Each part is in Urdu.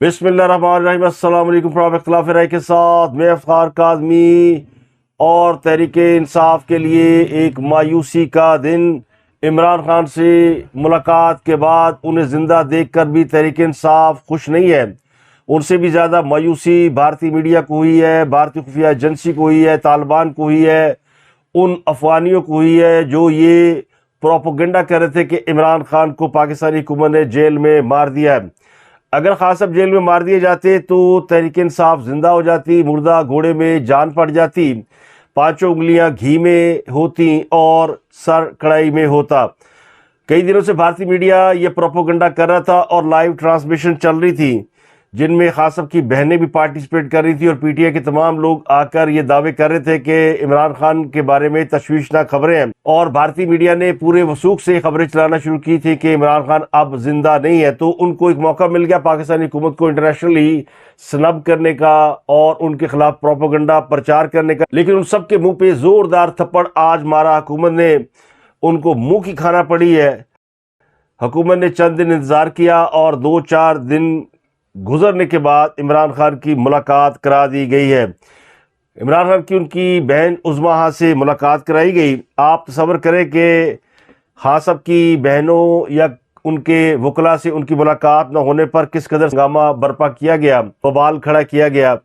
بسم اللہ الرحمن الرحیم۔ السلام علیکم۔ پروگرام اختلاف رائے کے ساتھ میں افخار کاظمی اور تحریک انصاف کے لیے ایک مایوسی کا دن۔ عمران خان سے ملاقات کے بعد انہیں زندہ دیکھ کر بھی تحریک انصاف خوش نہیں ہے، ان سے بھی زیادہ مایوسی بھارتی میڈیا کو ہوئی ہے، بھارتی خفیہ ایجنسی کو ہوئی ہے، طالبان کو ہوئی ہے، ان افغانیوں کو ہوئی ہے جو یہ پروپیگنڈا کر رہے تھے کہ عمران خان کو پاکستانی حکومت نے جیل میں مار دیا ہے۔ اگر خان صاحب جیل میں مار دیے جاتے تو تحریک انصاف زندہ ہو جاتی، مردہ گھوڑے میں جان پڑ جاتی، پانچوں انگلیاں گھی میں ہوتی اور سر کڑائی میں ہوتا۔ کئی دنوں سے بھارتی میڈیا یہ پروپیگنڈا کر رہا تھا اور لائیو ٹرانسمیشن چل رہی تھی جن میں خان صاحب کی بہنیں بھی پارٹیسپیٹ کر رہی تھی، اور پی ٹی آئی کے تمام لوگ آ کر یہ دعوے کر رہے تھے کہ عمران خان کے بارے میں تشویشناک خبریں ہیں، اور بھارتی میڈیا نے پورے وثوق سے خبریں چلانا شروع کی تھی کہ عمران خان اب زندہ نہیں ہے۔ تو ان کو ایک موقع مل گیا پاکستانی حکومت کو انٹرنیشنلی سنب کرنے کا اور ان کے خلاف پروپیگنڈا پرچار کرنے کا، لیکن ان سب کے منہ پہ زوردار تھپڑ آج مارا حکومت نے، ان کو منہ کی کھانا پڑی ہے۔ حکومت نے چند دن انتظار کیا اور 2-4 دن گزرنے کے بعد عمران خان کی ملاقات کرا دی گئی ہے۔ عمران خان کی ان کی بہن عظمیٰ خان سے ملاقات کرائی گئی۔ آپ تصور کریں کہ خان صاحب کی بہنوں یا ان کے وکلاء سے ان کی ملاقات نہ ہونے پر کس قدر ہنگامہ برپا کیا گیا، بوال کھڑا کیا گیا۔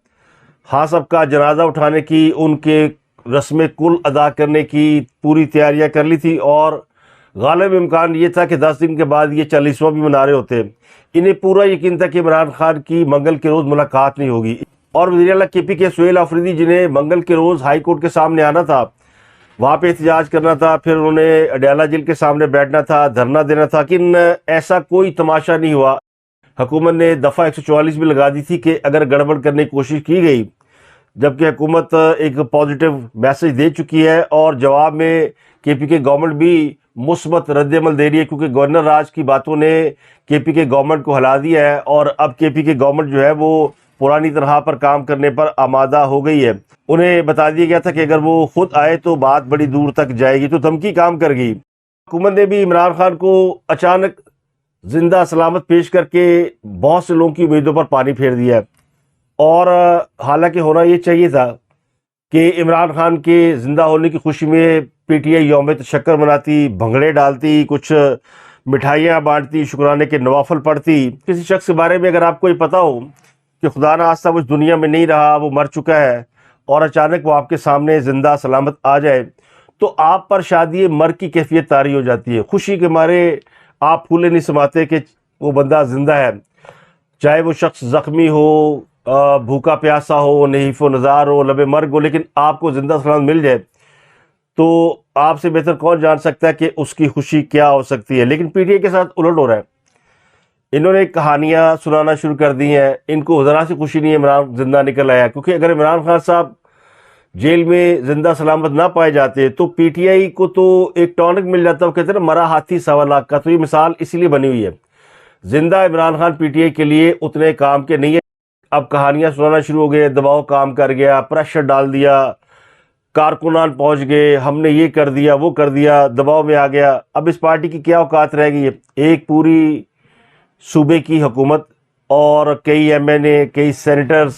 خان صاحب کا جنازہ اٹھانے کی، ان کے رسم کل ادا کرنے کی پوری تیاریاں کر لی تھی، اور غالب امکان یہ تھا کہ 10 دن کے بعد یہ 40واں بھی منا رہے ہوتے۔ انہیں پورا یقین تھا کہ عمران خان کی منگل کے روز ملاقات نہیں ہوگی، اور وزیر اعلیٰ کے پی کے سہیل آفریدی جنہیں منگل کے روز ہائی کورٹ کے سامنے آنا تھا، وہاں پہ احتجاج کرنا تھا، پھر انہوں نے اڈیالہ جیل کے سامنے بیٹھنا تھا، دھرنا دینا تھا، لیکن ایسا کوئی تماشا نہیں ہوا۔ حکومت نے دفعہ 144 بھی لگا دی تھی کہ اگر گڑبڑ کرنے کی کوشش کی گئی، جبکہ حکومت ایک پازیٹیو میسج دے چکی ہے، اور جواب میں کے پی کے گورنمنٹ بھی مثبت رد عمل دے رہی ہے، کیونکہ گورنر راج کی باتوں نے کے پی کے گورنمنٹ کو ہلا دیا ہے، اور اب کے پی کے گورنمنٹ جو ہے وہ پرانی طرح پر کام کرنے پر آمادہ ہو گئی ہے۔ انہیں بتا دیا گیا تھا کہ اگر وہ خود آئے تو بات بڑی دور تک جائے گی، تو دھمکی کام کر گئی۔ حکومت نے بھی عمران خان کو اچانک زندہ سلامت پیش کر کے بہت سے لوگوں کی امیدوں پر پانی پھیر دیا ہے، اور حالانکہ ہونا یہ چاہیے تھا کہ عمران خان کے زندہ ہونے کی خوشی میں پی ٹی آئی یوم تشکر مناتی، بھنگڑے ڈالتی، کچھ مٹھائیاں بانٹتی، شکرانے کے نوافل پڑھتی۔ کسی شخص کے بارے میں اگر آپ کو یہ پتہ ہو کہ خدا نہ خواستہ وہ اس دنیا میں نہیں رہا، وہ مر چکا ہے، اور اچانک وہ آپ کے سامنے زندہ سلامت آ جائے، تو آپ پر شاید یہ مر کی کیفیت طاری ہو جاتی ہے۔ خوشی کے مارے آپ پھولے نہیں سماتے کہ وہ بندہ زندہ ہے، چاہے وہ شخص زخمی ہو، بھوکا پیاسا ہو، نحیف و نزار ہو، لبے مرگ ہو، لیکن آپ کو زندہ سلامت مل جائے تو آپ سے بہتر کون جان سکتا ہے کہ اس کی خوشی کیا ہو سکتی ہے۔ لیکن پی ٹی آئی کے ساتھ الٹ ہو رہا ہے، انہوں نے کہانیاں سنانا شروع کر دی ہیں۔ ان کو ذرا سی خوشی نہیں ہے عمران زندہ نکل آیا، کیونکہ اگر عمران خان صاحب جیل میں زندہ سلامت نہ پائے جاتے تو پی ٹی آئی کو تو ایک ٹونک مل جاتا، وہ کہتے ہیں نا مرا ہاتھی 1.25 لاکھ کا۔ تو یہ مثال اسی لیے بنی ہوئی ہے، زندہ Imran Khan P T I کے لیے اتنے کام کے نہیں ہے۔ اب کہانیاں سنانا شروع ہو گئے، دباؤ کام کر گیا، پریشر ڈال دیا، کارکنان پہنچ گئے، ہم نے یہ کر دیا، وہ کر دیا، دباؤ میں آ گیا۔ اب اس پارٹی کی کیا اوقات رہ گئی ہے؟ ایک پوری صوبے کی حکومت اور کئی ایم این اے، کئی سینیٹرز،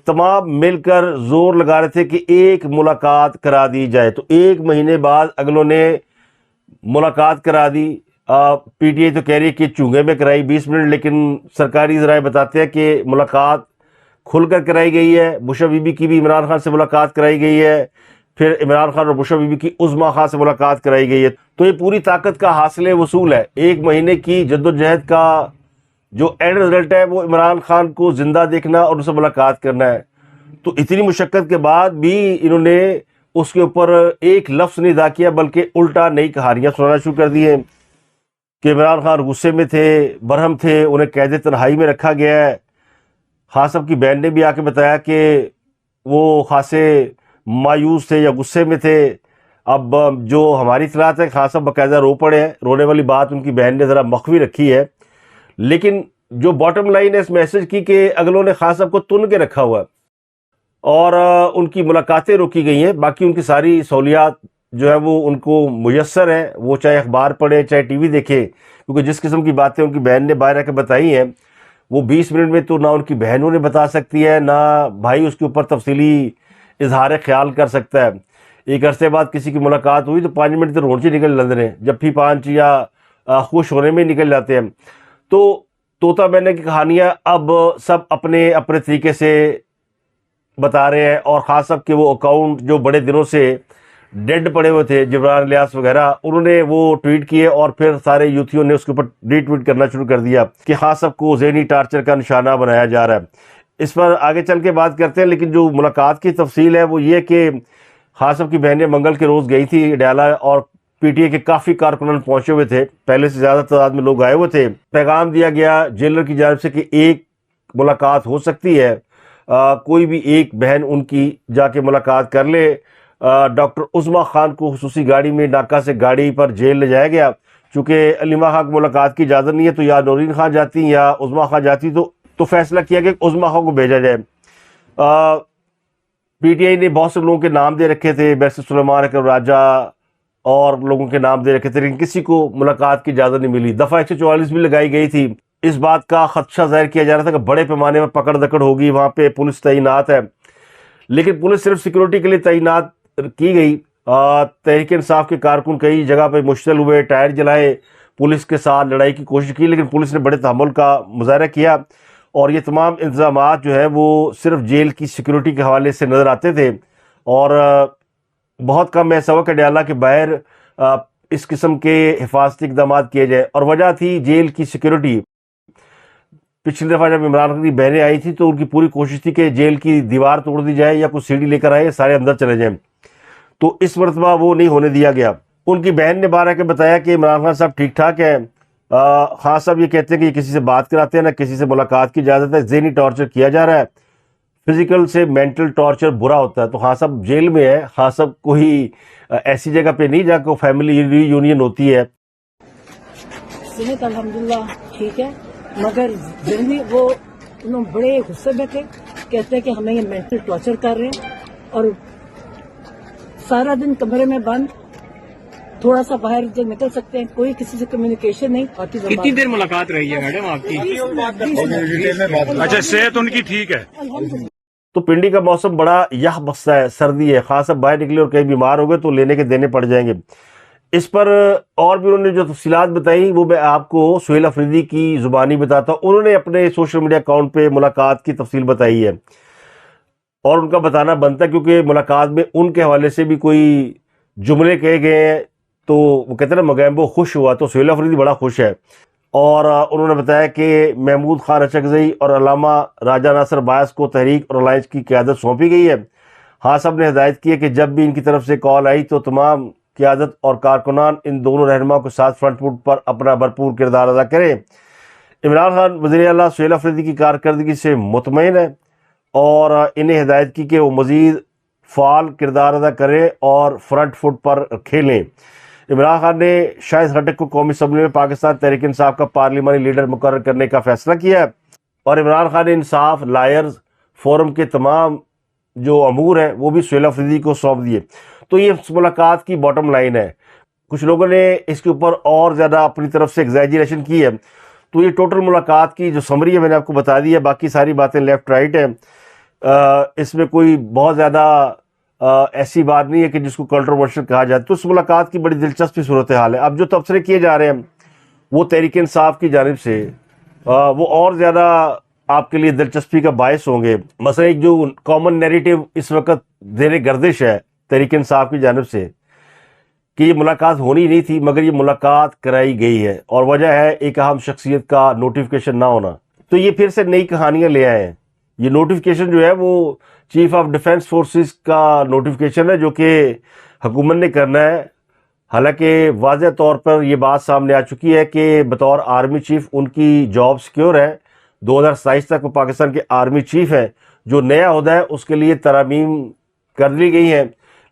تمام مل کر زور لگا رہے تھے کہ ایک ملاقات کرا دی جائے، تو 1 مہینے بعد اگلوں نے ملاقات کرا دی۔ پی ٹی آئی تو کہہ رہی ہے کہ چونگے میں کرائی 20 منٹ، لیکن سرکاری ذرائع بتاتے ہیں کہ ملاقات کھل کر کرائی گئی ہے۔ بشرا بی بی کی بھی عمران خان سے ملاقات کرائی گئی ہے، پھر عمران خان اور بشرا بی بی کی عظمیٰ خان سے ملاقات کرائی گئی ہے۔ تو یہ پوری طاقت کا حاصل وصول ہے، 1 مہینے کی جدوجہد کا جو اینڈ رزلٹ ہے وہ عمران خان کو زندہ دیکھنا اور اس سے ملاقات کرنا ہے۔ تو اتنی مشقت کے بعد بھی انہوں نے اس کے اوپر ایک لفظ نہیں ادا کیا، بلکہ الٹا نئی کہانیاں سنانا شروع کر دی ہیں کہ عمران خان غصے میں تھے، برہم تھے، انہیں قید تنہائی میں رکھا گیا ہے۔ خان صاحب کی بہن نے بھی آ کے بتایا کہ وہ خاصے مایوس تھے یا غصے میں تھے۔ اب جو ہماری اطلاعات ہے، خان صاحب باقاعدہ رو پڑے ہیں، رونے والی بات ان کی بہن نے ذرا مخفی رکھی ہے، لیکن جو باٹم لائن ہے اس میسج کی کہ اگلوں نے خان صاحب کو تن کے رکھا ہوا ہے، اور ان کی ملاقاتیں روکی گئی ہیں، باقی ان کی ساری سہولیات جو ہے وہ ان کو میسر ہیں، وہ چاہے اخبار پڑھیں چاہے ٹی وی دیکھیں، کیونکہ جس قسم کی باتیں ان کی بہن نے باہر آ کے بتائی ہیں وہ 20 منٹ میں تو نہ ان کی بہنوں نے بتا سکتی ہے، نہ بھائی اس کے اوپر تفصیلی اظہار خیال کر سکتا ہے۔ ایک عرصے بعد کسی کی ملاقات ہوئی تو 5 منٹ تو رونچی نکل جاتے ہیں، جب بھی 5 یا خوش ہونے میں نکل جاتے ہیں۔ تو طوطا مینا کی کہانیاں اب سب اپنے اپنے طریقے سے بتا رہے ہیں، اور خاص طور کہ وہ اکاؤنٹ جو بڑے دنوں سے ڈیڈ پڑے ہوئے تھے، جبران الیاس وغیرہ، انہوں نے وہ ٹویٹ کیے اور پھر سارے یوتھیوں نے اس کے اوپر ری ٹویٹ کرنا شروع کر دیا کہ خاص صاحب کو ذہنی ٹارچر کا نشانہ بنایا جا رہا ہے۔ اس پر آگے چل کے بات کرتے ہیں، لیکن جو ملاقات کی تفصیل ہے وہ یہ کہ خاص صاحب کی بہنیں منگل کے روز گئی تھی اڈیالہ، اور پی ٹی اے کے کافی کارکنان پہنچے ہوئے تھے، پہلے سے زیادہ تعداد میں لوگ آئے ہوئے تھے۔ پیغام دیا گیا جیلر کی جانب سے کہ ایک ملاقات ہو سکتی ہے، کوئی بھی ایک بہن ان کی جا کے ملاقات کر لے۔ ڈاکٹر عظمیٰ خان کو خصوصی گاڑی میں ناکہ سے گاڑی پر جیل لے جایا گیا، چونکہ علیمہ خان کو ملاقات کی اجازت نہیں ہے، تو یا نورین خان جاتی یا عظمیٰ خان جاتی، تو فیصلہ کیا کہ عظمیٰ خان کو بھیجا جائے۔ پی ٹی آئی نے بہت سے لوگوں کے نام دے رکھے تھے، بیرسٹر سلیمان اکرم راجہ اور لوگوں کے نام دے رکھے تھے، لیکن کسی کو ملاقات کی اجازت نہیں ملی۔ دفعہ 144 بھی لگائی گئی تھی، اس بات کا خدشہ ظاہر کیا جا رہا تھا کہ بڑے پیمانے پر پکڑ دکڑ ہوگی، وہاں پہ پولیس تعینات ہے، لیکن پولیس صرف سیکورٹی کے لیے تعینات کی گئی۔ تحریک انصاف کے کارکن کئی جگہ پہ مشتعل ہوئے، ٹائر جلائے، پولیس کے ساتھ لڑائی کی کوشش کی، لیکن پولیس نے بڑے تحمل کا مظاہرہ کیا، اور یہ تمام انتظامات جو ہے وہ صرف جیل کی سیکورٹی کے حوالے سے نظر آتے تھے، اور بہت کم ایسا ہوا کہ اڈیالہ کے باہر اس قسم کے حفاظتی اقدامات کیے جائے، اور وجہ تھی جیل کی سیکورٹی۔ پچھلی دفعہ جب عمران خان کی بہنیں آئی تھی تو ان کی پوری کوشش تھی کہ جیل کی دیوار توڑ دی جائے یا کوئی سیڑھی لے کر آئے، سارے اندر چلے جائیں، تو اس مرتبہ وہ نہیں ہونے دیا گیا۔ ان کی بہن نے بارہ کے بتایا کہ عمران خان صاحب ٹھیک ٹھاک ہیں، خان صاحب یہ کہتے ہیں کہ یہ کسی سے بات کراتے ہیں، نہ کسی سے ملاقات کی اجازت ہے، ذہنی ٹارچر کیا جا رہا ہے، فزیکل سے مینٹل ٹارچر برا ہوتا ہے۔ تو خان صاحب جیل میں ہے، خان صاحب کوئی ایسی جگہ پہ نہیں جا کے فیملی ری یونین ہوتی ہے۔ صحت الحمدللہ ٹھیک ہے، مگر ذہنی وہ انہوں بڑے غصے میں تھے، کہتے ہیں کہ ہمیں یہ مینٹل ٹارچر کر رہے ہیں، اور سارا دن کمرے میں بند، تھوڑا سا باہر جو نکل سکتے ہیں، کوئی کسی سے کمیونیکیشن نہیں آتی۔ کتنی دیر ملاقات رہی ہے میڈم آپ کی؟ اچھا، صحت ان کی ٹھیک ہے؟ تو پنڈی کا موسم بڑا یخ بستہ ہے، سردی ہے، خاص اب باہر نکلے اور کہیں بیمار ہو گئے تو لینے کے دینے پڑ جائیں گے۔ اس پر اور بھی انہوں نے جو تفصیلات بتائی وہ میں آپ کو سہیل افریدی کی زبانی بتاتا ہوں۔ انہوں نے اپنے سوشل میڈیا اکاؤنٹ پہ ملاقات کی تفصیل بتائی ہے، اور ان کا بتانا بنتا ہے کیونکہ ملاقات میں ان کے حوالے سے بھی کوئی جملے کہے گئے ہیں، تو وہ کہتے ہیں نا مگیمبو خوش ہوا، تو سہیل افریدی بڑا خوش ہے، اور انہوں نے بتایا کہ محمود خان اچکزئی اور علامہ راجہ ناصر باعث کو تحریک اور الائنس کی قیادت سونپی گئی ہے۔ ہاں صاحب نے ہدایت کی ہے کہ جب بھی ان کی طرف سے کال آئی تو تمام قیادت اور کارکنان ان دونوں رہنماؤں کے ساتھ فرنٹ فٹ پر اپنا بھرپور کردار ادا کریں۔ عمران خان وزیر اعلیٰ سہیل افریدی کی کارکردگی سے مطمئن ہے، اور انہیں ہدایت کی کہ وہ مزید فعال کردار ادا کریں اور فرنٹ فٹ پر کھیلیں۔ عمران خان نے شاہد خٹک کو قومی اسمبلی میں پاکستان تحریک انصاف کا پارلیمانی لیڈر مقرر کرنے کا فیصلہ کیا ہے، اور عمران خان نے انصاف لائرز فورم کے تمام جو امور ہیں وہ بھی سہیل افریدی کو سونپ دیے۔ تو یہ اس ملاقات کی باٹم لائن ہے۔ کچھ لوگوں نے اس کے اوپر اور زیادہ اپنی طرف سے ایگزیجریشن کی ہے، تو یہ ٹوٹل ملاقات کی جو سمری ہے میں نے آپ کو بتا دی ہے، باقی ساری باتیں لیفٹ رائٹ ہیں، اس میں کوئی بہت زیادہ ایسی بات نہیں ہے کہ جس کو کنٹروورشل کہا جائے۔ تو اس ملاقات کی بڑی دلچسپی صورتحال ہے۔ اب جو تبصرے کیے جا رہے ہیں وہ تحریک انصاف کی جانب سے وہ اور زیادہ آپ کے لیے دلچسپی کا باعث ہوں گے۔ مثلا ایک جو کامن نیریٹو اس وقت زیر گردش ہے تحریک انصاف کی جانب سے کہ یہ ملاقات ہونی نہیں تھی، مگر یہ ملاقات کرائی گئی ہے، اور وجہ ہے ایک اہم شخصیت کا نوٹیفیکیشن نہ ہونا۔ تو یہ پھر سے نئی کہانیاں لے آئے ہیں۔ یہ نوٹیفیکیشن جو ہے وہ چیف آف ڈیفنس فورسز کا نوٹیفیکیشن ہے جو کہ حکومت نے کرنا ہے۔ حالانکہ واضح طور پر یہ بات سامنے آ چکی ہے کہ بطور آرمی چیف ان کی جاب سیکیور ہے، 2027 تک وہ پاکستان کے آرمی چیف ہیں۔ جو نیا عہدہ ہے اس کے لیے ترامیم کر لی گئی ہیں،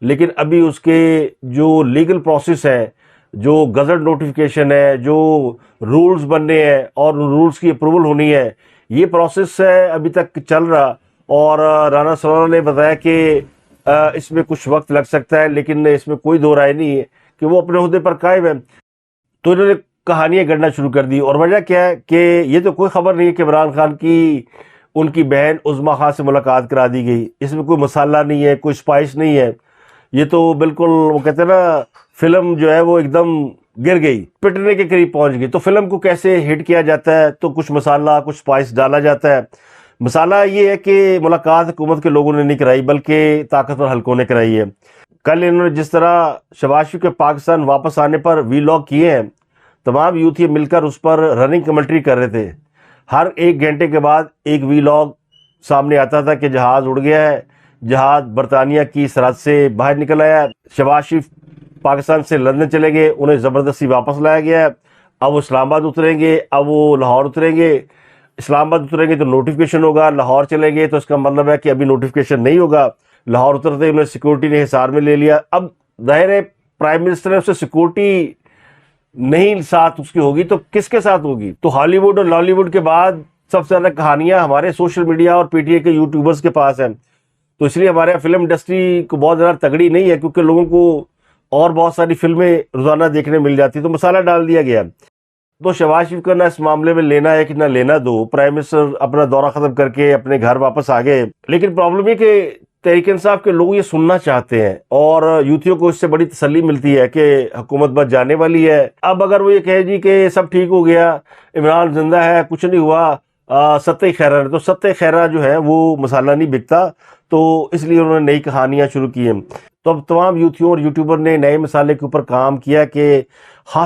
لیکن ابھی اس کے جو لیگل پروسیس ہے، جو گزٹ نوٹیفیکیشن ہے، جو رولز بننے ہیں اور رولز کی اپروول ہونی ہے، یہ پروسیس ہے ابھی تک چل رہا، اور رانا سلورہ نے بتایا کہ اس میں کچھ وقت لگ سکتا ہے، لیکن اس میں کوئی دو رائے نہیں ہے کہ وہ اپنے عہدے پر قائم ہے۔ تو انہوں نے کہانیاں گڑنا شروع کر دی. اور وجہ کیا ہے کہ یہ تو کوئی خبر نہیں ہے کہ عمران خان کی ان کی بہن عظمیٰ خان سے ملاقات کرا دی گئی. اس میں کوئی مسالہ نہیں ہے, کوئی اسپائس نہیں ہے. یہ تو بالکل وہ کہتے ہیں نا فلم جو ہے وہ ایک دم گر گئی, پٹنے کے قریب پہنچ گئی. تو فلم کو کیسے ہٹ کیا جاتا ہے, تو کچھ مسالہ کچھ اسپائس ڈالا جاتا ہے. مسالہ یہ ہے کہ ملاقات حکومت کے لوگوں نے نہیں کرائی بلکہ طاقتور حلقوں نے کرائی ہے. کل انہوں نے جس طرح شہباز شریف کے پاکستان واپس آنے پر وی لاگ کیے ہیں, تمام یوتھی مل کر اس پر رننگ کمنٹری کر رہے تھے. ہر 1 گھنٹے کے بعد ایک وی لاگ سامنے آتا تھا کہ جہاز اڑ گیا ہے, جہاز برطانیہ کی سرحد سے باہر نکل آیا. شہباز شریف پاکستان سے لندن چلے گئے, انہیں زبردستی واپس لایا گیا ہے. اب وہ اسلام آباد اتریں گے, اب وہ لاہور اتریں گے. اسلام آباد اتریں گے تو نوٹیفیکیشن ہوگا, لاہور چلیں گے تو اس کا مطلب ہے کہ ابھی نوٹیفیکیشن نہیں ہوگا. لاہور اترتے انہیں سیکورٹی نے حصار میں لے لیا. اب ظاہر ہے پرائم منسٹر نے اسے سیکورٹی نہیں ساتھ اس کی ہوگی تو کس کے ساتھ ہوگی. تو ہالی ووڈ اور لالی ووڈ کے بعد سب سے زیادہ کہانیاں ہمارے سوشل میڈیا اور پی ٹی اے کے یوٹیوبرز کے پاس ہیں. تو اس لیے ہمارے فلم انڈسٹری کو بہت زیادہ تگڑی نہیں ہے, کیونکہ لوگوں کو اور بہت ساری فلمیں روزانہ دیکھنے مل جاتی. تو مسالہ ڈال دیا گیا. تو شہباز شریف کا نہ اس معاملے میں لینا ہے کہ نہ لینا دو. پرائم منسٹر اپنا دورہ ختم کر کے اپنے گھر واپس آ گئے. لیکن پرابلم یہ کہ تحریک انصاف کے لوگ یہ سننا چاہتے ہیں اور یوتھیوں کو اس سے بڑی تسلی ملتی ہے کہ حکومت بس جانے والی ہے. اب اگر وہ یہ کہے جی کہ سب ٹھیک ہو گیا, عمران زندہ ہے, کچھ نہیں ہوا, ستہ خیرہ, تو ستہ خیرہ جو ہے وہ مسالہ نہیں بکتا. تو اس لیے انہوں نے نئی کہانیاں شروع کی ہیں. تو اب تمام یوتھیوں اور یوٹیوبر نے نئے مسالے کے اوپر کام کیا کہ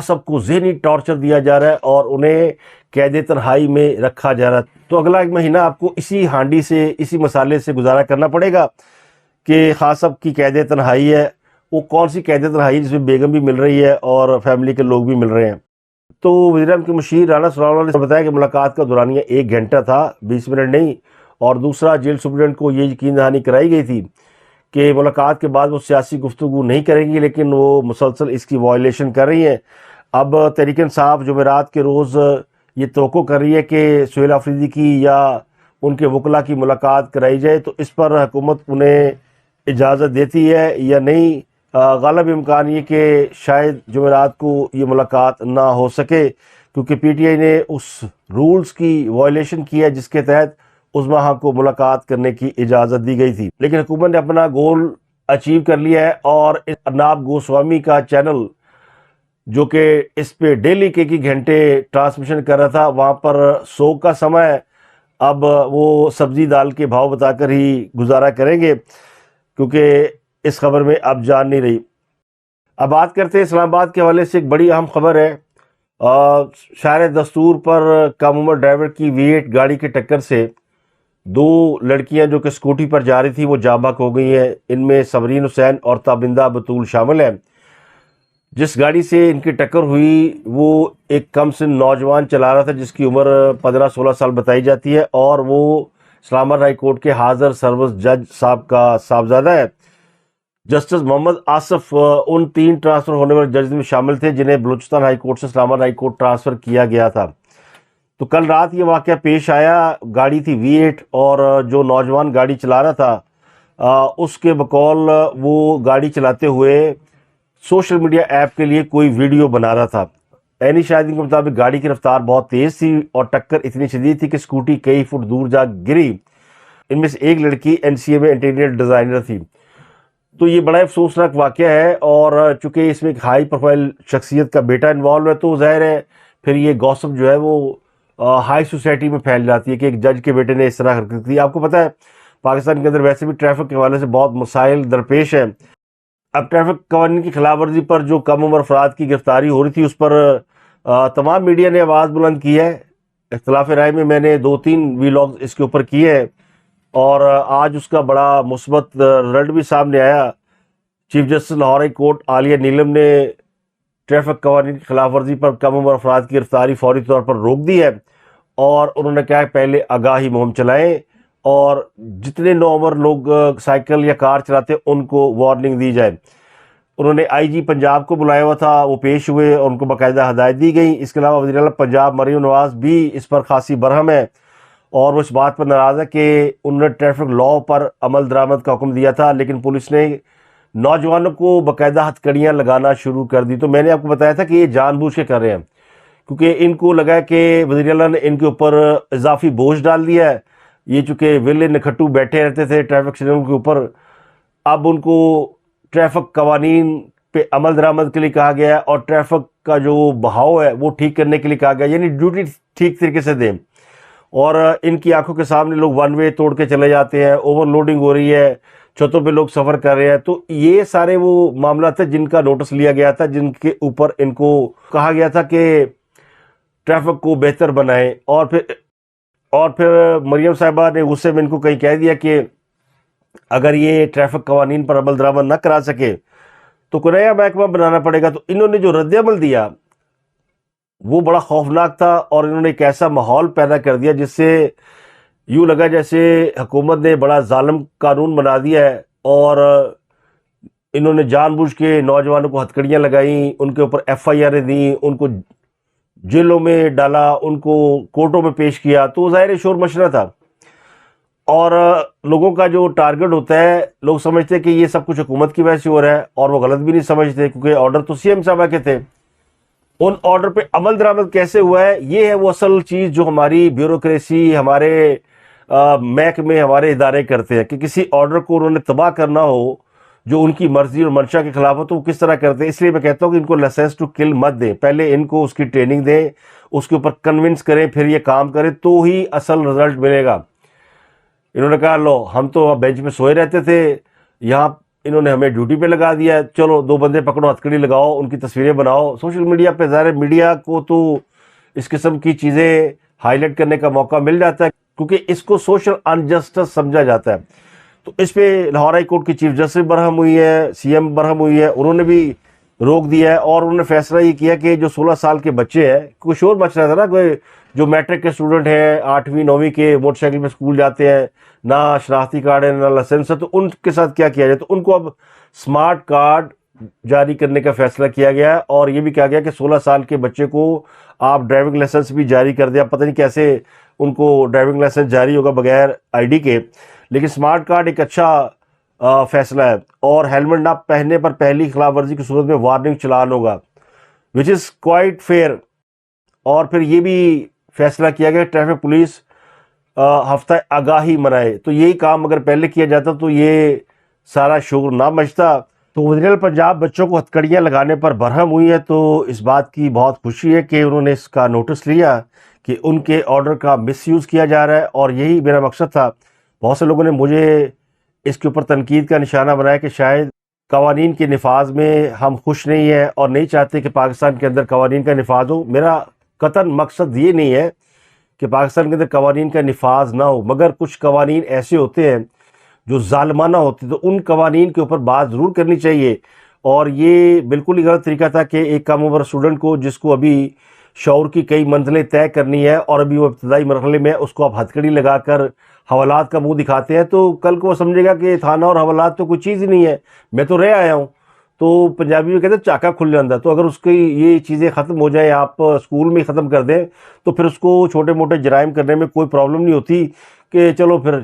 سب کو ذہنی ٹارچر دیا جا رہا ہے اور انہیں قید تنہائی میں رکھا جا رہا ہے. تو اگلا 1 مہینہ آپ کو اسی ہانڈی سے, اسی مسالے سے گزارا کرنا پڑے گا کہ صاحب کی قید تنہائی ہے. وہ کون سی قید تنہائی جس میں بیگم بھی مل رہی ہے اور فیملی کے لوگ بھی مل رہے ہیں. تو وزیر اعظم کے مشیر رانا ثناءاللہ نے بتایا کہ ملاقات کا دورانیہ 1 گھنٹہ تھا, 20 منٹ نہیں. اور دوسرا, جیل سپرنٹینڈنٹ کو یہ یقین دہانی کرائی گئی تھی کہ ملاقات کے بعد وہ سیاسی گفتگو نہیں کریں گی, لیکن وہ مسلسل اس کی وائلیشن کر رہی ہیں. اب تحریک انصاف جمعرات کے روز یہ توقع کر رہی ہے کہ سہیل آفریدی کی یا ان کے وکلاء کی ملاقات کرائی جائے. تو اس پر حکومت انہیں اجازت دیتی ہے یا نہیں. غالب امکان یہ کہ شاید جمعرات کو یہ ملاقات نہ ہو سکے, کیونکہ پی ٹی آئی نے اس رولز کی وائلیشن کی ہے جس کے تحت عظمیٰ خان کو ملاقات کرنے کی اجازت دی گئی تھی. لیکن حکومت نے اپنا گول اچیو کر لیا ہے اور ارناب گوسوامی کا چینل جو کہ اس پہ ڈیلی کے گھنٹے ٹرانسمیشن کر رہا تھا, وہاں پر سوگ کا سمے ہے. اب وہ سبزی دال کے بھاؤ بتا کر ہی گزارا کریں گے, کیونکہ اس خبر میں اب جان نہیں رہی. اب بات کرتے ہیں اسلام آباد کے حوالے سے. ایک بڑی اہم خبر ہے. شاہراہ دستور پر کم عمر ڈرائیور کی V8 گاڑی کی ٹکر سے 2 لڑکیاں جو کہ اسکوٹی پر جا رہی تھی وہ جاں بحق ہو گئی ہیں. ان میں صبرین حسین اور تابندہ بطول شامل ہیں. جس گاڑی سے ان کی ٹکر ہوئی وہ ایک کم سن نوجوان چلا رہا تھا جس کی عمر 15-16 سال بتائی جاتی ہے, اور وہ اسلام آباد ہائی کورٹ کے حاضر سروس جج صاحب کا صاحبزادہ ہے. جسٹس محمد آصف ان 3 ٹرانسفر ہونے والے ججز میں شامل تھے جنہیں بلوچستان ہائی کورٹ سے اسلام آباد ہائی کورٹ ٹرانسفر کیا گیا تھا. تو کل رات یہ واقعہ پیش آیا. گاڑی تھی V8 اور جو نوجوان گاڑی چلا رہا تھا اس کے بقول وہ گاڑی چلاتے ہوئے سوشل میڈیا ایپ کے لیے کوئی ویڈیو بنا رہا تھا. عینی شاہدین کے مطابق گاڑی کی رفتار بہت تیز تھی اور ٹکر اتنی شدید تھی کہ اسکوٹی کئی فٹ دور جا گری. ان میں سے ایک لڑکی NCA میں انٹیریئر ڈیزائنر تھی. تو یہ بڑا افسوسناک واقعہ ہے, اور چونکہ اس میں ایک ہائی پروفائل شخصیت کا بیٹا انوالو ہے تو ظاہر ہے پھر یہ گوسپ جو ہے وہ ہائی سوسائٹی میں پھیل جاتی ہے کہ ایک جج کے بیٹے نے اس طرح حرکت کی. آپ کو پتہ ہے پاکستان کے اندر ویسے بھی ٹریفک کے حوالے سے بہت مسائل درپیش ہیں. اب ٹریفک قوانین کی خلاف ورزی پر جو کم عمر افراد کی گرفتاری ہو رہی تھی اس پر تمام میڈیا نے آواز بلند کی ہے. اختلاف رائے میں میں نے 2-3 ولاگز اس کے اوپر کیے ہیں اور آج اس کا بڑا مثبت رزلٹ بھی سامنے آیا. Chief justice Lahore high court Aalia Neelam نے ٹریفک قوانین کی خلاف ورزی پر کم عمر افراد کی گرفتاری فوری طور پر روک دی ہے, اور انہوں نے کہا کہ پہلے آگاہی مہم چلائیں اور جتنے نوعمر لوگ سائیکل یا کار چلاتے ہیں ان کو وارننگ دی جائے. انہوں نے IG پنجاب کو بلایا ہوا تھا, وہ پیش ہوئے اور ان کو باقاعدہ ہدایت دی گئی. اس کے علاوہ وزیر اعلیٰ پنجاب مریم نواز بھی اس پر خاصی برہم ہے اور وہ اس بات پر ناراض ہے کہ انہوں نے ٹریفک لاء پر عمل درآمد کا حکم دیا تھا لیکن پولیس نے نوجوانوں کو باقاعدہ ہتھ کڑیاں لگانا شروع کر دی. تو میں نے آپ کو بتایا تھا کہ یہ جان بوجھ کے کر رہے ہیں. کیونکہ ان کو لگا کہ وزیر اعلیٰ نے ان کے اوپر اضافی بوجھ ڈال دیا ہے. یہ چونکہ ولے نکھٹو بیٹھے رہتے تھے ٹریفک سگنل کے اوپر، اب ان کو ٹریفک قوانین پہ عمل درآمد کے لیے کہا گیا ہے اور ٹریفک کا جو بہاؤ ہے وہ ٹھیک کرنے کے لیے کہا گیا، یعنی ڈیوٹی ٹھیک طریقے سے دیں. اور ان کی آنکھوں کے سامنے لوگ ون وے توڑ کے چلے جاتے ہیں، اوور لوڈنگ ہو رہی ہے، چھتوں پہ لوگ سفر کر رہے ہیں. تو یہ سارے وہ معاملات ہیں جن کا نوٹس لیا گیا تھا، جن کے اوپر ان کو کہا گیا تھا کہ ٹریفک کو بہتر بنائیں. اور پھر مریم صاحبہ نے غصے میں ان کو کہیں کہہ دیا کہ اگر یہ ٹریفک قوانین پر عمل درآمد نہ کرا سکے تو کوئی نیا محکمہ بنانا پڑے گا. تو انہوں نے جو رد عمل دیا وہ بڑا خوفناک تھا، اور انہوں نے ایک ایسا ماحول پیدا کر دیا جس سے یوں لگا جیسے حکومت نے بڑا ظالم قانون بنا دیا ہے. اور انہوں نے جان بوجھ کے نوجوانوں کو ہتھکڑیاں لگائیں، ان کے اوپر ایف آئی آریں دیں، ان کو جیلوں میں ڈالا، ان کو کورٹوں میں پیش کیا. تو ظاہر شور مشرہ تھا، اور لوگوں کا جو ٹارگٹ ہوتا ہے، لوگ سمجھتے ہیں کہ یہ سب کچھ حکومت کی وجہ سے ہو رہا ہے، اور وہ غلط بھی نہیں سمجھتے کیونکہ آرڈر تو سی ایم صاحبہ کے تھے. ان آرڈر پہ عمل درآمد کیسے ہوا ہے، یہ ہے وہ اصل چیز جو ہماری بیوروکریسی، ہمارے محکمے، ہمارے ادارے کرتے ہیں، کہ کسی آرڈر کو انہوں نے تباہ کرنا ہو جو ان کی مرضی اور منشا کے خلاف ہو تو وہ کس طرح کرتے ہیں. اس لیے میں کہتا ہوں کہ ان کو لائسنس ٹو کل مت دیں، پہلے ان کو اس کی ٹریننگ دیں، اس کے اوپر کنونس کریں، پھر یہ کام کریں تو ہی اصل رزلٹ ملے گا. انہوں نے کہا لو ہم تو بینچ پہ سوئے رہتے تھے، یہاں انہوں نے ہمیں ڈیوٹی پہ لگا دیا ہے، چلو 2 بندے پکڑو، ہتھکڑی لگاؤ، ان کی تصویریں بناؤ سوشل میڈیا پہ. ظاہر میڈیا کو تو اس قسم کی چیزیں ہائی لائٹ کرنے کا موقع مل جاتا ہے کیونکہ اس کو سوشل انجسٹس سمجھا جاتا ہے. تو اس پہ لاہور ہائی کورٹ کی چیف جسٹس برہم ہوئی ہے، سی ایم برہم ہوئی ہے، انہوں نے بھی روک دیا ہے. اور انہوں نے فیصلہ یہ کیا کہ جو 16 سال کے بچے ہیں، کوئی شور مچ رہا تھا نا، کوئی جو میٹرک کے اسٹوڈنٹ ہیں، 8ویں 9ویں کے، موٹر سائیکل پہ اسکول جاتے ہیں، نہ شناختی کارڈ ہے نہ لائسنس ہے، تو ان کے ساتھ کیا کیا جائے. تو ان کو اب اسمارٹ کارڈ جاری کرنے کا فیصلہ کیا گیا ہے، اور یہ بھی کہا گیا کہ 16 سال کے بچے کو آپ ڈرائیونگ لائسنس بھی جاری کر دیں. پتہ نہیں کیسے ان کو ڈرائیونگ لائسنس جاری ہوگا بغیر آئی ڈی کے، لیکن اسمارٹ کارڈ ایک اچھا فیصلہ ہے. اور ہیلمٹ نہ پہننے پر پہلی خلاف ورزی کی صورت میں وارننگ چلان ہوگا، وچ از کوائٹ فیئر. اور پھر یہ بھی فیصلہ کیا گیا ٹریفک پولیس ہفتہ آگاہی منائے. تو یہی کام اگر پہلے کیا جاتا تو یہ سارا شور نہ مچتا. تو وزیر اعلیٰ پنجاب بچوں کو ہتھکڑیاں لگانے پر برہم ہوئی ہے، تو اس بات کی بہت خوشی ہے کہ انہوں نے اس کا نوٹس لیا کہ ان کے آرڈر کا مس یوز کیا جا رہا ہے. اور یہی میرا مقصد تھا. بہت سے لوگوں نے مجھے اس کے اوپر تنقید کا نشانہ بنایا کہ شاید قوانین کے نفاذ میں ہم خوش نہیں ہیں اور نہیں چاہتے کہ پاکستان کے اندر قوانین کا نفاذ ہو. میرا قطعاً مقصد یہ نہیں ہے کہ پاکستان کے اندر قوانین کا نفاذ نہ ہو، مگر کچھ قوانین ایسے ہوتے ہیں جو ظالمانہ ہوتے ہیں، تو ان قوانین کے اوپر بات ضرور کرنی چاہیے. اور یہ بالکل ہی غلط طریقہ تھا کہ ایک کم عمر اسٹوڈنٹ کو، جس کو ابھی شعور کی کئی منزلیں طے کرنی ہے اور ابھی وہ ابتدائی مرحلے میں، اس کو آپ ہتھکڑی لگا کر حوالات کا منہ دکھاتے ہیں، تو کل کو وہ سمجھے گا کہ تھانہ اور حوالات تو کوئی چیز ہی نہیں ہے، میں تو رہ آیا ہوں. تو پنجابی میں کہتے ہیں چاکا کھل جاتا. تو اگر اس کی یہ چیزیں ختم ہو جائیں، آپ اسکول میں ہی ختم کر دیں، تو پھر اس کو چھوٹے موٹے جرائم کرنے میں کوئی پرابلم نہیں ہوتی کہ چلو پھر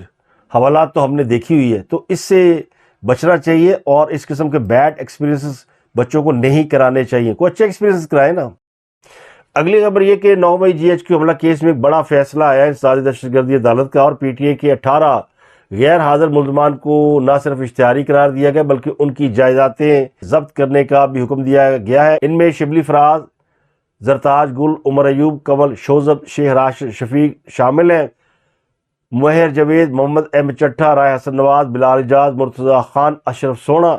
حوالات تو ہم نے دیکھی ہوئی ہے. تو اس سے بچنا چاہیے اور اس قسم کے بیڈ ایکسپیرینسز بچوں کو نہیں کرانے چاہیے، کوئی اچھے ایکسپیرینسز کرائیں نا. اگلی خبر یہ کہ 9 مئی جی ایچ کیو حملہ کیس میں ایک بڑا فیصلہ آیا ہے انسدادی دہشت گردی عدالت کا، اور پی ٹی اے کے 18 غیر حاضر ملزمان کو نہ صرف اشتہاری قرار دیا گیا بلکہ ان کی جائیدادیں ضبط کرنے کا بھی حکم دیا گیا ہے. ان میں شبلی فراز، زرتاج گل، عمر ایوب، کنول شوذب، شیخ راشد شفیق شامل ہیں. مہر جاوید، محمد احمد چٹھا، رائے حسن نواز، بلال اعجاز، مرتضی خان، اشرف سونا،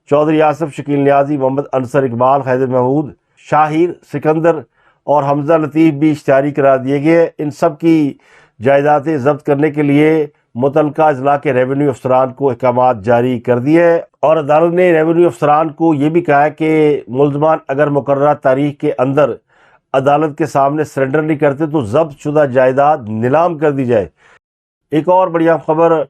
چودھری آصف، شکیل نیازی، محمد انصر اقبال، حیدر محمود، شاہیر سکندر اور حمزہ لطیف بھی اشتہاری قرار دیے گئے. ان سب کی جائیدادیں ضبط کرنے کے لیے متعلقہ اضلاع کے ریونیو افسران کو احکامات جاری کر دیے. اور عدالت نے ریونیو افسران کو یہ بھی کہا ہے کہ ملزمان اگر مقررہ تاریخ کے اندر عدالت کے سامنے سرنڈر نہیں کرتے تو ضبط شدہ جائیداد نیلام کر دی جائے. ایک اور بڑی اہم خبر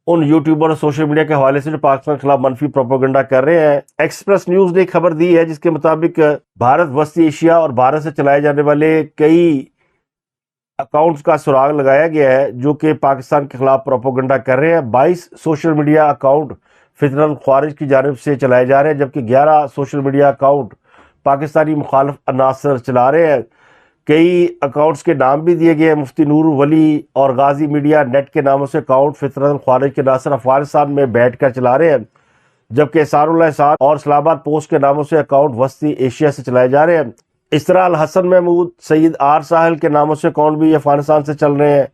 ان یوٹیوبر اور سوشل میڈیا کے حوالے سے جو پاکستان کے خلاف منفی پروپیگنڈا کر رہے ہیں. ایکسپریس نیوز نے ایک خبر دی ہے جس کے مطابق بھارت، وسطی ایشیا اور بھارت سے چلائے جانے والے کئی اکاؤنٹس کا سراغ لگایا گیا ہے جو کہ پاکستان کے خلاف پروپیگنڈا کر رہے ہیں. 22 سوشل میڈیا اکاؤنٹ فتنہ الخوارج کی جانب سے چلائے جا رہے ہیں، جبکہ 11 سوشل میڈیا اکاؤنٹ پاکستانی مخالف عناصر چلا رہے ہیں۔ کئی اکاؤنٹس کے نام بھی دیے گئے ہیں، مفتی نور ولی اور غازی میڈیا نیٹ کے ناموں سے اکاؤنٹ فطرت الخوارج کے عناصر افغانستان میں بیٹھ کر چلا رہے ہیں، جبکہ احسان اللہ احسان اور اسلام آباد پوسٹ کے ناموں سے اکاؤنٹ وسطی ایشیا سے چلائے جا رہے ہیں۔ اس طرح الحسن محمود، سید آر ساحل کے ناموں سے اکاؤنٹ بھی افغانستان سے چل رہے ہیں۔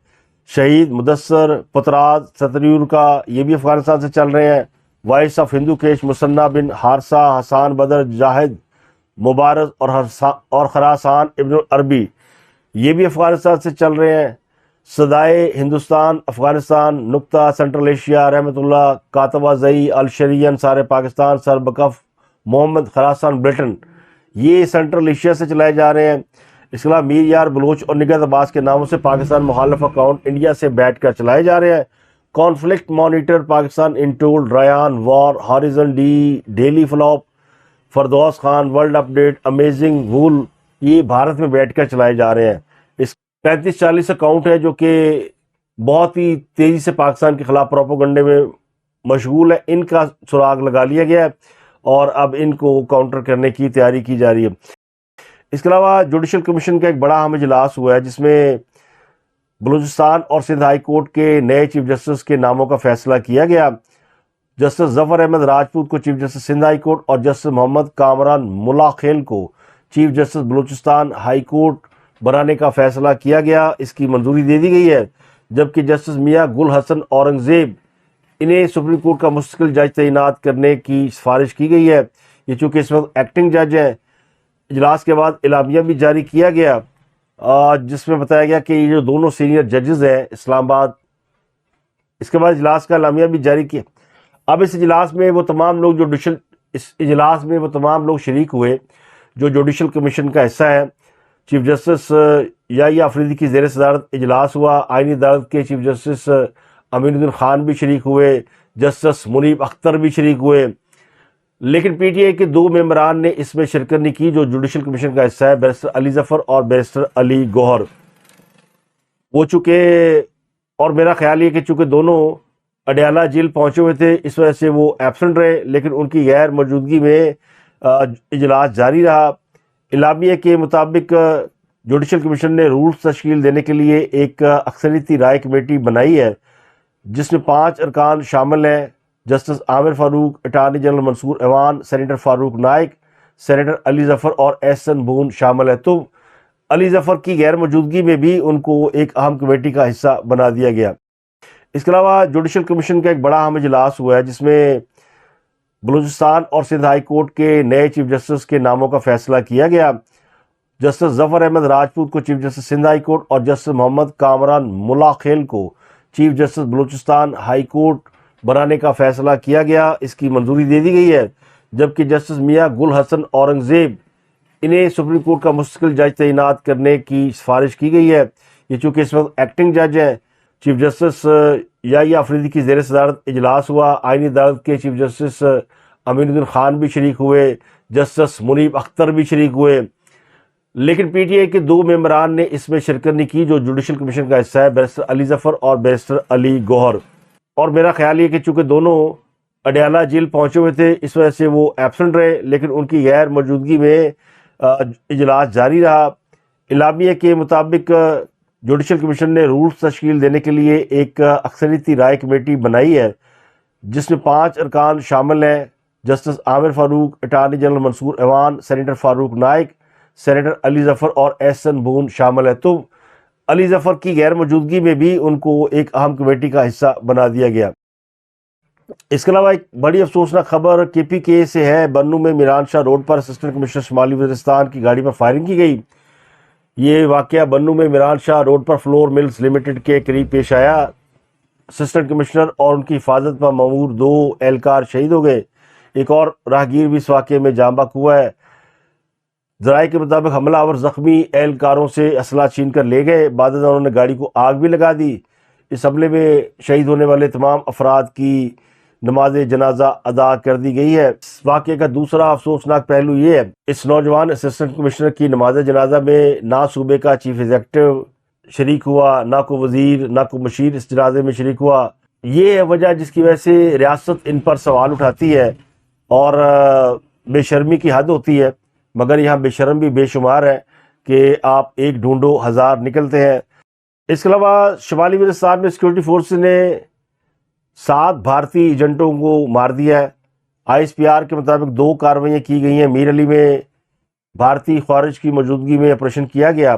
شہید مدثر پتراز ستریور کا یہ بھی افغانستان سے چل رہے ہیں۔ وائس آف ہندو کیش مصنع بن حارثہ، حسان بدر جاہد مبارز اور خراسان ابن العربی یہ بھی افغانستان سے چل رہے ہیں۔ صدائے ہندوستان افغانستان نقطہ سنٹرل ایشیا رحمۃ اللہ کاتبہ زئی الشریعہ انصار پاکستان سربکف محمد خراسان بریٹن یہ سنٹرل ایشیا سے چلائے جا رہے ہیں۔ اس کے علاوہ میر یار بلوچ اور نگہت عباس کے ناموں سے پاکستان مخالف اکاؤنٹ انڈیا سے بیٹھ کر چلائے جا رہے ہیں۔ کانفلکٹ مانیٹر پاکستان انٹول ریان وار ہاریزن ڈی daily flop Firdous Khan world update amazing وول یہ بھارت میں بیٹھ کر چلائے جا رہے ہیں۔ اس 35-40 اکاؤنٹ ہیں جو کہ بہت ہی تیزی سے پاکستان کے خلاف پروپیگنڈے میں مشغول ہے، ان کا سراغ لگا لیا گیا ہے اور اب ان کو کاؤنٹر کرنے کی تیاری کی جا رہی ہے۔ اس کے علاوہ جوڈیشل کمیشن کا ایک بڑا اہم اجلاس ہوا ہے جس میں بلوچستان اور سندھ ہائی کورٹ کے نئے چیف جسٹس کے ناموں کا فیصلہ کیا گیا۔ جسٹس ظفر احمد راجپوت کو chief justice Sindh high court اور جسٹس محمد کامران ملاخیل کو chief justice Balochistan high court بنانے کا فیصلہ کیا گیا، اس کی منظوری دے دی گئی ہے، جبکہ جسٹس میاں گل حسن اورنگزیب انہیں سپریم کورٹ کا مستقل جج تعینات کرنے کی سفارش کی گئی ہے۔ یہ چونکہ اس وقت ایکٹنگ جج ہیں۔ اجلاس کے بعد اعلامیہ بھی جاری کیا گیا جس میں بتایا گیا کہ یہ جو دونوں سینئر ججز ہیں اسلام آباد، اس کے بعد اجلاس کا اعلامیہ بھی جاری کیا۔ اب اس اجلاس میں وہ تمام لوگ شریک ہوئے جو جوڈیشل کمیشن کا حصہ ہیں۔ چیف جسٹس یحییٰ آفریدی کی زیر صدارت اجلاس ہوا۔ آئینی عدالت کے چیف جسٹس امین الدین خان بھی شریک ہوئے، جسٹس منیب اختر بھی شریک ہوئے، لیکن پی ٹی آئی کے 2 ممبران نے اس میں شرکت نہیں کی جو جوڈیشل کمیشن کا حصہ ہے، بیرسٹر علی ظفر اور بیرسٹر علی گوہر۔ وہ چونکہ اور میرا خیال یہ کہ چونکہ دونوں اڈیالہ جیل پہنچے ہوئے تھے اس وجہ سے وہ ایبسنٹ رہے، لیکن ان کی غیر موجودگی میں اجلاس جاری رہا۔ اعلامیہ کے مطابق جوڈیشل کمیشن نے رولز تشکیل دینے کے لیے ایک اکثریتی رائے کمیٹی بنائی ہے جس میں 5 ارکان شامل ہیں۔ جسٹس عامر فاروق، اٹارنی جنرل منصور ایوان، سینیٹر فاروق نائک، سینیٹر علی ظفر اور احسن بون شامل ہیں۔ تو علی ظفر کی غیر موجودگی میں بھی ان کو ایک اہم کمیٹی کا حصہ بنا دیا گیا۔ اس کے علاوہ جوڈیشل کمیشن کا ایک بڑا اہم اجلاس ہوا ہے جس میں بلوچستان اور سندھ ہائی کورٹ کے نئے چیف جسٹس کے ناموں کا فیصلہ کیا گیا۔ جسٹس ظفر احمد راجپوت کو chief justice Sindh high court اور جسٹس محمد کامران ملاخیل کو chief justice Balochistan high court بنانے کا فیصلہ کیا گیا، اس کی منظوری دے دی گئی ہے، جبکہ جسٹس میاں گل حسن اورنگزیب انہیں سپریم کورٹ کا مستقل جج تعینات کرنے کی سفارش کی گئی ہے۔ یہ چونکہ اس وقت ایکٹنگ جج ہیں۔ چیف جسٹس یحییٰ آفریدی کی زیر صدارت اجلاس ہوا۔ آئینی عدالت کے چیف جسٹس امین الدین خان بھی شریک ہوئے، جسٹس منیب اختر بھی شریک ہوئے، لیکن پی ٹی آئی کے 2 ممبران نے اس میں شرکت نہیں کی جو جوڈیشل کمیشن کا حصہ ہے، بیرسٹر علی ظفر اور بیرسٹر علی گوہر۔ اور میرا خیال یہ کہ چونکہ دونوں اڈیالہ جیل پہنچے ہوئے تھے اس وجہ سے وہ ایبسنٹ رہے، لیکن ان کی غیر موجودگی میں اجلاس جاری رہا۔ اعلامیہ کے مطابق جوڈیشل کمیشن نے رولز تشکیل دینے کے لیے ایک اکثریتی رائے کمیٹی بنائی ہے جس میں 5 ارکان شامل ہیں۔ جسٹس عامر فاروق، اٹارنی جنرل منصور ایوان، سینیٹر فاروق نائک، سینیٹر علی ظفر اور احسن بون شامل ہیں۔ تو علی ظفر کی غیر موجودگی میں بھی ان کو ایک اہم کمیٹی کا حصہ بنا دیا گیا۔ اس کے علاوہ ایک بڑی افسوسناک خبر کے پی کے سے ہے۔ بنوں میں میران شاہ روڈ پر اسسٹنٹ کمشنر شمالی وزیرستان کی گاڑی پر فائرنگ کی گئی۔ یہ واقعہ بنوں میں میران شاہ روڈ پر فلور ملز لمیٹڈ کے قریب پیش آیا۔ اسسٹنٹ کمشنر اور ان کی حفاظت پر مامور 2 اہلکار شہید ہو گئے، ایک اور راہگیر بھی اس واقعے میں جاں بحق ہوا ہے۔ ذرائع کے مطابق حملہ آور زخمی اہلکاروں سے اسلحہ چھین کر لے گئے، بعد ازاں انہوں نے گاڑی کو آگ بھی لگا دی۔ اس حملے میں شہید ہونے والے تمام افراد کی نماز جنازہ ادا کر دی گئی ہے۔ اس واقعے کا دوسرا افسوسناک پہلو یہ ہے اس نوجوان اسسٹنٹ کمشنر کی نماز جنازہ میں نہ صوبے کا چیف ایگزیکٹو شریک ہوا، نہ کوئی وزیر، نہ کوئی مشیر اس جنازے میں شریک ہوا۔ یہ ہے وجہ جس کی وجہ سے ریاست ان پر سوال اٹھاتی ہے اور بے شرمی کی حد ہوتی ہے۔ مگر یہاں بے شرم بھی بے شمار ہے کہ آپ ایک ڈھونڈو ہزار نکلتے ہیں۔ اس کے علاوہ شمالی وزیرستان میں سیکورٹی فورس نے 7 بھارتی ایجنٹوں کو مار دیا ہے۔ ISPR کے مطابق 2 کارروائیاں کی گئی ہیں۔ میر علی میں بھارتی خوارج کی موجودگی میں آپریشن کیا گیا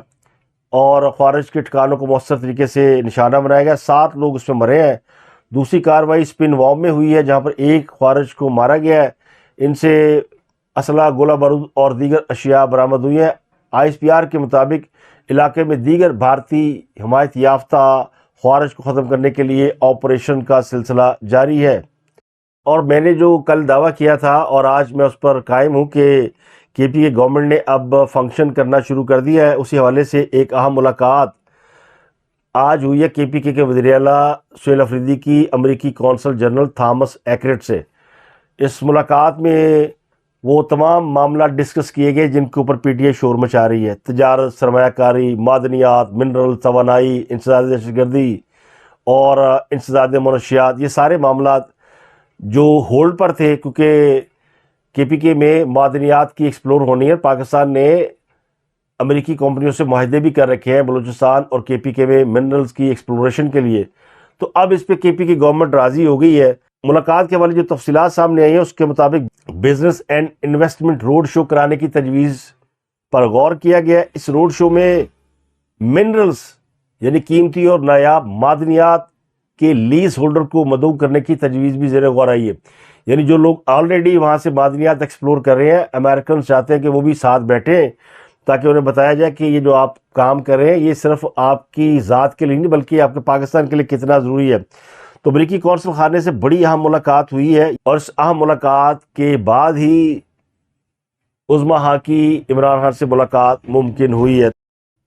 اور خوارج کے ٹھکانوں کو مؤثر طریقے سے نشانہ بنایا گیا۔ 7 لوگ اس میں مرے ہیں۔ دوسری کارروائی اسپن وام میں ہوئی ہے جہاں پر 1 خوارج کو مارا گیا ہے۔ ان سے اسلحہ، گولہ بارود اور دیگر اشیاء برآمد ہوئی ہیں۔ ISPR کے مطابق علاقے میں دیگر بھارتی حمایت یافتہ خوارج کو ختم کرنے کے لیے آپریشن کا سلسلہ جاری ہے۔ اور میں نے جو کل دعویٰ کیا تھا اور آج میں اس پر قائم ہوں کہ KPK گورنمنٹ نے اب فنکشن کرنا شروع کر دیا ہے، اسی حوالے سے ایک اہم ملاقات آج ہوئی ہے KPK کے وزیر اعلیٰ سہیل افریدی کی امریکی کونسل جنرل تھامس ایکرٹ سے۔ اس ملاقات میں وہ تمام معاملات ڈسکس کیے گئے جن کے اوپر PTI شور مچا رہی ہے: تجارت، سرمایہ کاری، معدنیات، منرل، توانائی، انسداد دہشت گردی اور انسداد منشیات۔ یہ سارے معاملات جو ہولڈ پر تھے کیونکہ KPK میں معدنیات کی ایکسپلور ہونی ہے۔ پاکستان نے امریکی کمپنیوں سے معاہدے بھی کر رکھے ہیں بلوچستان اور KPK میں منرلز کی ایکسپلوریشن کے لیے، تو اب اس پہ KPK گورنمنٹ راضی ہو گئی ہے۔ ملاقات کے حوالے جو تفصیلات سامنے آئی ہیں اس کے مطابق business and investment road show کرانے کی تجویز پر غور کیا گیا۔ اس روڈ شو میں منرلز یعنی قیمتی اور نایاب معدنیات کے لیز ہولڈر کو مدعو کرنے کی تجویز بھی زیر غور آئی ہے۔ یعنی جو لوگ آلریڈی وہاں سے معدنیات ایکسپلور کر رہے ہیں، امریکنز چاہتے ہیں کہ وہ بھی ساتھ بیٹھیں تاکہ انہیں بتایا جائے کہ یہ جو آپ کام کر رہے ہیں یہ صرف آپ کی ذات کے لیے نہیں بلکہ آپ کے پاکستان کے لیے کتنا ضروری ہے۔ تو امریکی کونسل خانے سے بڑی اہم ملاقات ہوئی ہے اور اس اہم ملاقات کے بعد ہی عظمیٰ خان کی عمران خان سے ملاقات ممکن ہوئی ہے۔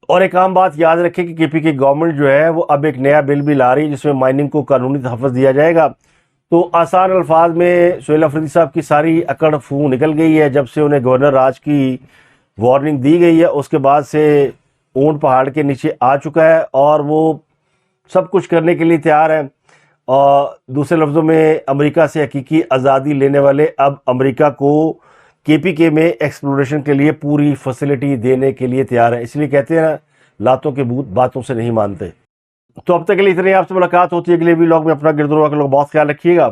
اور ایک عام بات یاد رکھیں کہ KPK گورنمنٹ جو ہے وہ اب ایک نیا بل بھی لا رہی ہے جس میں مائننگ کو قانونی تحفظ دیا جائے گا۔ تو آسان الفاظ میں سہیل افریدی صاحب کی ساری اکڑ فو نکل گئی ہے جب سے انہیں گورنر راج کی وارننگ دی گئی ہے، اس کے بعد سے اونٹ پہاڑ کے نیچے آ چکا ہے اور وہ سب کچھ کرنے کے لیے تیار ہے۔ اور دوسرے لفظوں میں امریکہ سے حقیقی آزادی لینے والے اب امریکہ کو KPK میں ایکسپلوریشن کے لیے پوری فیسلٹی دینے کے لیے تیار ہے۔ اس لیے کہتے ہیں نا، لاتوں کے بھوت باتوں سے نہیں مانتے۔ تو اب تک کے لیے اتنے، آپ سے ملاقات ہوتی ہے اگلے ویلاگ میں۔ اپنا گرد و نواح کا لوگ بہت خیال رکھیے گا۔